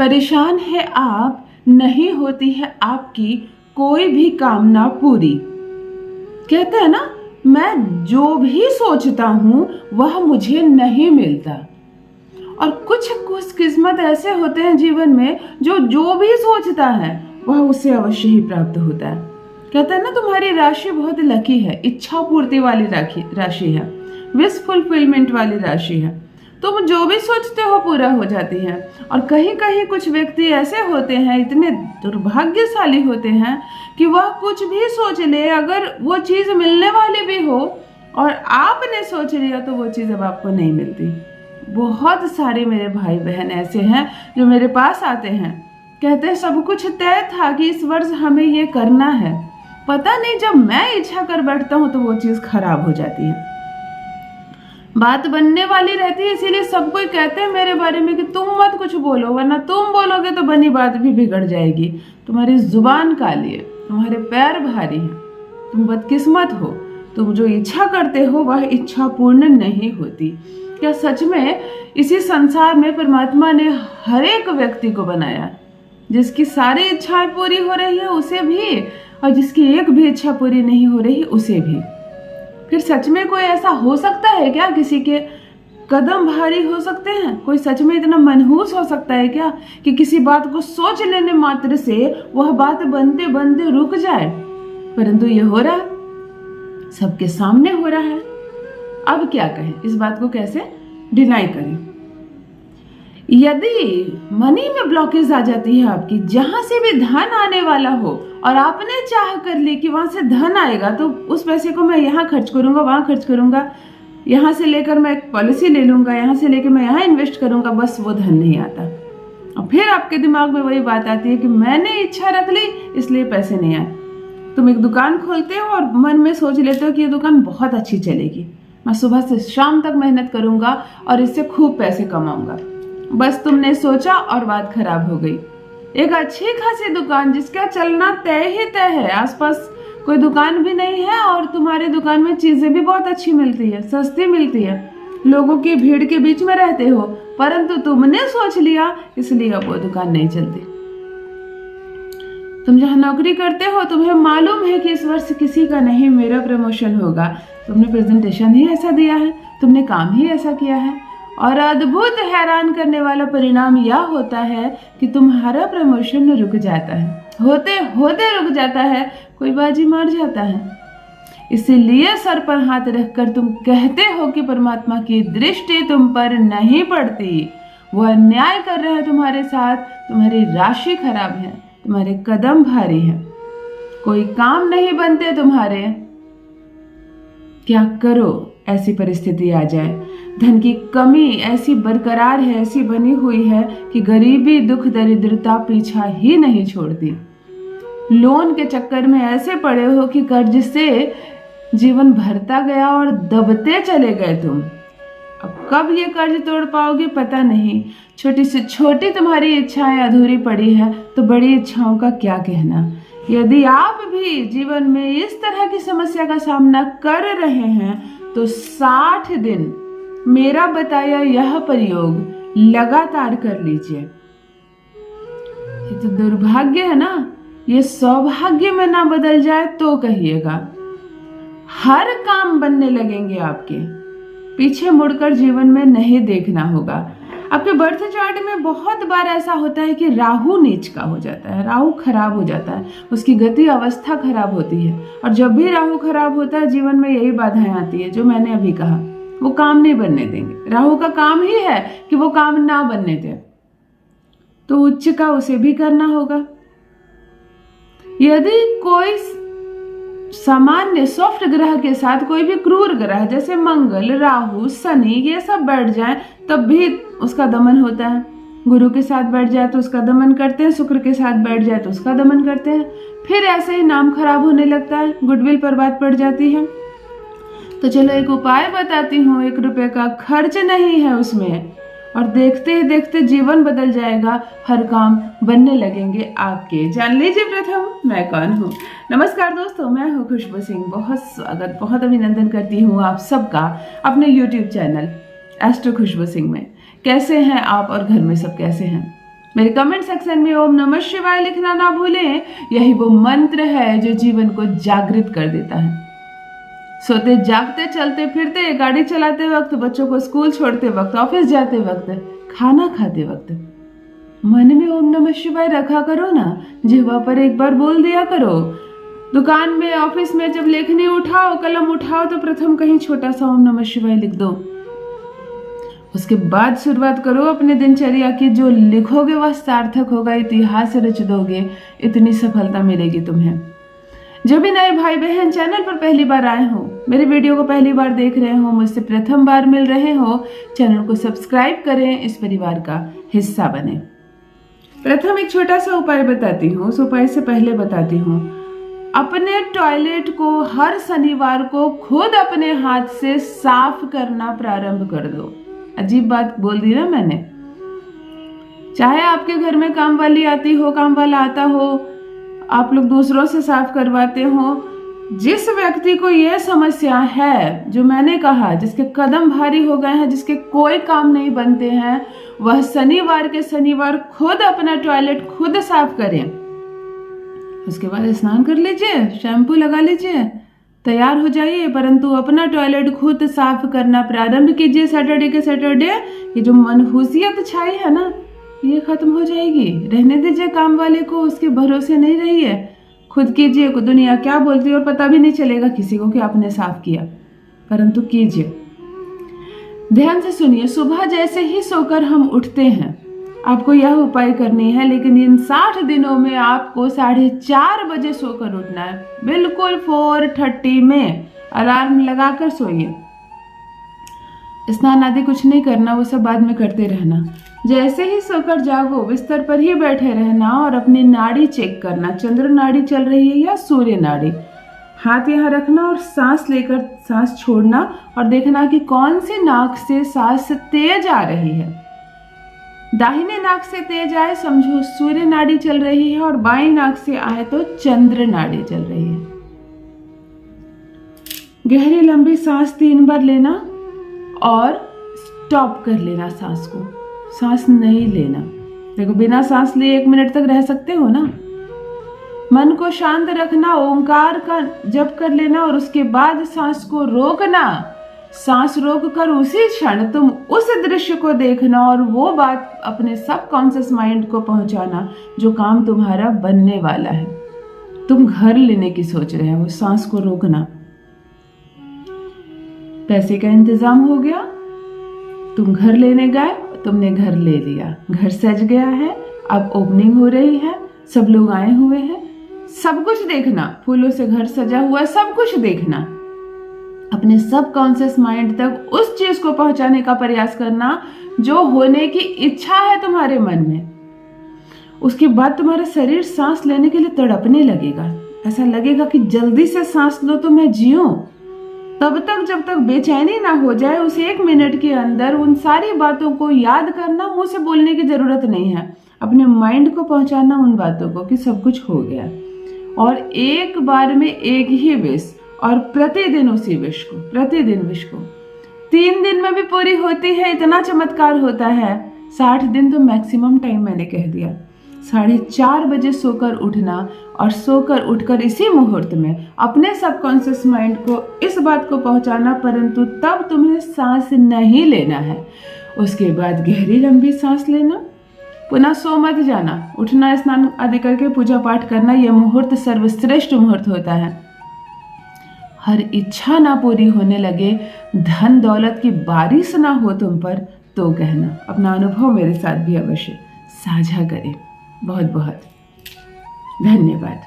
परेशान है आप, नहीं होती है आपकी कोई भी कामना पूरी। कहते हैं ना, मैं जो भी सोचता हूं वह मुझे नहीं मिलता। और कुछ किस्मत ऐसे होते हैं जीवन में जो भी सोचता है वह उसे अवश्य ही प्राप्त होता है। कहते हैं ना, तुम्हारी राशि बहुत लकी है, इच्छा पूर्ति वाली राशि है, विश फुलफिलमेंट वाली राशि है। तुम जो भी सोचते हो पूरा हो जाती है। और कहीं कहीं कुछ व्यक्ति ऐसे होते हैं, इतने दुर्भाग्यशाली होते हैं कि वह कुछ भी सोच ले, अगर वो चीज मिलने वाली भी हो और आपने सोच लिया तो वो चीज अब आपको नहीं मिलती। बहुत सारे मेरे भाई बहन ऐसे हैं जो मेरे पास आते हैं, कहते हैं सब कुछ तय था कि इस वर्ष हमें ये करना है, पता नहीं जब मैं इच्छा कर बैठता हूँ तो वो चीज खराब हो जाती है। बात बनने वाली रहती है, इसीलिए सब कोई कहते हैं मेरे बारे में कि तुम मत कुछ बोलो, वरना तुम बोलोगे तो बनी बात भी बिगड़ जाएगी। तुम्हारी जुबान काली है, तुम्हारे पैर भारी हैं, तुम बदकिस्मत हो, तुम जो इच्छा करते हो वह इच्छा पूर्ण नहीं होती। क्या सच में इसी संसार में परमात्मा ने हर एक व्यक्ति को बनाया, जिसकी सारी इच्छाएं पूरी हो रही है उसे भी, और जिसकी एक भी इच्छा पूरी नहीं हो रही उसे भी। फिर सच में कोई ऐसा हो सकता है क्या, किसी के कदम भारी हो सकते हैं? कोई सच में इतना मनहूस हो सकता है क्या कि किसी बात को सोच लेने मात्र से वह बात बनते बनते रुक जाए? परंतु ये हो रहा है, सबके सामने हो रहा है। अब क्या कहें, इस बात को कैसे डिनाई करें? यदि मनी में ब्लॉकेज आ जाती है आपकी, जहां से भी धन आने वाला हो और आपने चाह कर ली कि वहां से धन आएगा तो उस पैसे को मैं यहाँ खर्च करूंगा, वहां खर्च करूंगा, यहाँ से लेकर मैं एक पॉलिसी ले लूंगा, यहाँ से लेकर मैं यहाँ इन्वेस्ट करूंगा, बस वो धन नहीं आता। और फिर आपके दिमाग में वही बात आती है कि मैंने इच्छा रख ली इसलिए पैसे नहीं आए। तुम एक दुकान खोलते हो और मन में सोच लेते हो कि ये दुकान बहुत अच्छी चलेगी, मैं सुबह से शाम तक मेहनत करूंगा और इससे खूब पैसे कमाऊंगा। बस तुमने सोचा और बात खराब हो गई। एक अच्छी खासी दुकान जिसका चलना तय ही तय है, आसपास कोई दुकान भी नहीं है और तुम्हारी दुकान में चीजें भी बहुत अच्छी मिलती है, सस्ती मिलती है, लोगों की भीड़ के बीच में रहते हो, परंतु तुमने सोच लिया इसलिए अब वो दुकान नहीं चलती। तुम जहाँ नौकरी करते हो, तुम्हें मालूम है कि इस वर्ष किसी का नहीं मेरा प्रमोशन होगा, तुमने प्रेजेंटेशन ही ऐसा दिया है, तुमने काम ही ऐसा किया है, और अद्भुत हैरान करने वाला परिणाम यह होता है कि तुम्हारा प्रमोशन रुक जाता है, होते होते रुक जाता है, कोई बाजी मार जाता है। इसीलिए सर पर हाथ रखकर तुम कहते हो कि परमात्मा की दृष्टि तुम पर नहीं पड़ती, वो अन्याय कर रहे हैं तुम्हारे साथ, तुम्हारी राशि खराब है, तुम्हारे कदम भारी है, कोई काम नहीं बनते तुम्हारे। क्या करो ऐसी परिस्थिति आ जाए, धन की कमी ऐसी बरकरार है, ऐसी बनी हुई है कि गरीबी दुख दरिद्रता पीछा ही नहीं छोड़ती। लोन के चक्कर में ऐसे पड़े हो कि कर्ज से जीवन भरता गया और दबते चले गए तुम। अब कब ये कर्ज तोड़ पाओगे पता नहीं। छोटी से छोटी तुम्हारी इच्छाएं अधूरी पड़ी है तो बड़ी इच्छाओं का क्या कहना। यदि आप भी जीवन में इस तरह की समस्या का सामना कर रहे हैं तो 60 दिन मेरा बताया यह प्रयोग लगातार कर लीजिए। ये तो दुर्भाग्य है ना, ये सौभाग्य में ना बदल जाए तो कहिएगा। हर काम बनने लगेंगे आपके, पीछे मुड़कर जीवन में नहीं देखना होगा। आपके बर्थ चार्ट में बहुत बार ऐसा होता है कि राहु नीच का हो जाता है, राहु खराब हो जाता है, उसकी गति अवस्था खराब होती है। और जब भी राहु खराब होता है जीवन में यही बाधाएं आती है जो मैंने अभी कहा, वो काम नहीं बनने देंगे। राहु का काम ही है कि वो काम ना बनने दे, तो उच्च का उसे भी करना होगा। यदि कोई सामान्य सॉफ्ट ग्रह के साथ कोई भी क्रूर ग्रह जैसे मंगल, राहु, शनि ये सब बैठ जाए तब भी उसका दमन होता है। गुरु के साथ बैठ जाए तो उसका दमन करते हैं, शुक्र के साथ बैठ जाए तो उसका दमन करते हैं। फिर ऐसे ही नाम खराब होने लगता है, गुडविल पर बात पड़ जाती है। तो चलो एक उपाय बताती हूँ, 1 रुपए का खर्च नहीं है उसमें, और देखते ही देखते जीवन बदल जाएगा, हर काम बनने लगेंगे आपके। जान लीजिए प्रथम मैं कौन हूँ। नमस्कार दोस्तों, मैं हूँ खुशबू सिंह। बहुत स्वागत, बहुत अभिनंदन करती हूँ आप सबका अपने YouTube चैनल एस्ट्रो खुशबू सिंह में। कैसे हैं आप और घर में सब कैसे हैं? मेरे कमेंट सेक्शन में ओम नमः शिवाय लिखना ना भूलें। यही वो मंत्र है जो जीवन को जागृत कर देता है। सोते जागते, चलते फिरते, गाड़ी चलाते वक्त, बच्चों को स्कूल छोड़ते वक्त, ऑफिस जाते वक्त, खाना खाते वक्त मन में ओम नमः शिवाय रखा करो ना। जिह्वा पर एक बार बोल दिया करो। दुकान में, ऑफिस में जब लेखनी उठाओ, कलम उठाओ तो प्रथम कहीं छोटा सा ओम नमः शिवाय लिख दो। उसके बाद शुरुआत करो अपने दिनचर्या की। जो लिखोगे वह सार्थक होगा, इतिहास रच दोगे। इतनी सफलता मिलेगी तुम्हें। जो भी नए भाई बहन चैनल पर पहली बार आए हो, मेरे वीडियो को पहली बार देख रहे हो, मुझसे प्रथम बार मिल रहे हो, चैनल को सब्सक्राइब करें, इस परिवार का हिस्सा बने। प्रथम एक छोटा सा उपाय बताती हूँ। उस उपाय से पहले बताती हूँ, अपने टॉयलेट को हर शनिवार को खुद अपने हाथ से साफ करना प्रारंभ कर दो। अजीब बात बोल दी ना मैंने। चाहे आपके घर में काम वाली आती हो, काम वाला आता हो, आप लोग दूसरों से साफ करवाते हो, जिस व्यक्ति को यह समस्या है जो मैंने कहा, जिसके कदम भारी हो गए हैं, जिसके कोई काम नहीं बनते हैं, वह शनिवार के शनिवार खुद अपना टॉयलेट खुद साफ करें। उसके बाद स्नान कर लीजिए, शैम्पू लगा लीजिए, तैयार हो जाइए, परंतु अपना टॉयलेट खुद साफ करना प्रारंभ कीजिए। सैटरडे के सैटरडे ये जो मनहूसियत छाई है ना, ये खत्म हो जाएगी। रहने दीजिए काम वाले को, उसके भरोसे नहीं रहिए, खुद कीजिए। दुनिया क्या बोलती है और पता भी नहीं चलेगा किसी को कि आपने साफ किया, परंतु कीजिए। ध्यान से सुनिए, सुबह जैसे ही सोकर हम उठते हैं, आपको यह उपाय करनी है, लेकिन इन 60 दिनों में आपको 4:30 बजे सोकर उठना है। बिल्कुल 4:30 में अलार्म लगाकर सोइए। स्नान आदि कुछ नहीं करना, वो सब बाद में करते रहना। जैसे ही सोकर जागो, बिस्तर पर ही बैठे रहना और अपनी नाड़ी चेक करना, चंद्र नाड़ी चल रही है या सूर्य नाड़ी। हाथ यहाँ रखना और सांस लेकर सांस छोड़ना और देखना कि कौन सी नाक से सांस तेज आ रही है। दाहिने नाक से तेज आए समझो सूर्य नाड़ी चल रही है, और बाएं नाक से आए तो चंद्र नाड़ी चल रही है। गहरी लंबी सांस 3 बार लेना और स्टॉप कर लेना सांस को। सांस नहीं लेना। देखो, बिना सांस लिए 1 मिनट तक रह सकते हो ना। मन को शांत रखना, ओंकार का जप कर लेना और उसके बाद सांस को रोकना। सांस रोककर उसी क्षण तुम उस दृश्य को देखना और वो बात अपने सबकॉन्शियस माइंड को पहुंचाना जो काम तुम्हारा बनने वाला है। तुम घर लेने की सोच रहे हो, सांस को रोकना। पैसे का इंतजाम हो गया, तुम घर लेने गए, तुमने घर ले लिया, घर सज गया है, अब ओपनिंग हो रही है, सब लोग आए हुए हैं, सब कुछ देखना, फूलों से घर सजा हुआ, सब कुछ देखना। अपने सबकॉन्शियस माइंड तक उस चीज को पहुंचाने का प्रयास करना जो होने की इच्छा है तुम्हारे मन में। उसके बाद तुम्हारा शरीर सांस लेने के लिए तड़पने लगेगा। ऐसा लगेगा कि जल्दी से सांस लो तो मैं जीऊं। तब तक जब तक बेचैनी ना हो जाए, उस 1 मिनट के अंदर उन सारी बातों को याद करना। मुंह से बोलने की जरूरत नहीं है, अपने माइंड को पहुंचाना उन बातों को कि सब कुछ हो गया। और एक बार में एक ही विश, और प्रतिदिन उसी विश को, प्रतिदिन विश को 3 दिन में भी पूरी होती है। इतना चमत्कार होता है। 60 दिन तो मैक्सिमम टाइम मैंने कह दिया। 4:30 बजे सोकर उठना और सोकर उठकर इसी मुहूर्त में अपने सबकॉन्शियस माइंड को इस बात को पहुंचाना, परंतु तब तुम्हें सांस नहीं लेना है। उसके बाद गहरी लंबी सांस लेना, पुनः सो मत जाना, उठना, स्नान आदि करके पूजा पाठ करना। यह मुहूर्त सर्वश्रेष्ठ मुहूर्त होता है। हर इच्छा ना पूरी होने लगे, धन दौलत की बारिश ना हो तुम पर, तो कहना। अपना अनुभव मेरे साथ भी अवश्य साझा करें। बहुत बहुत धन्यवाद।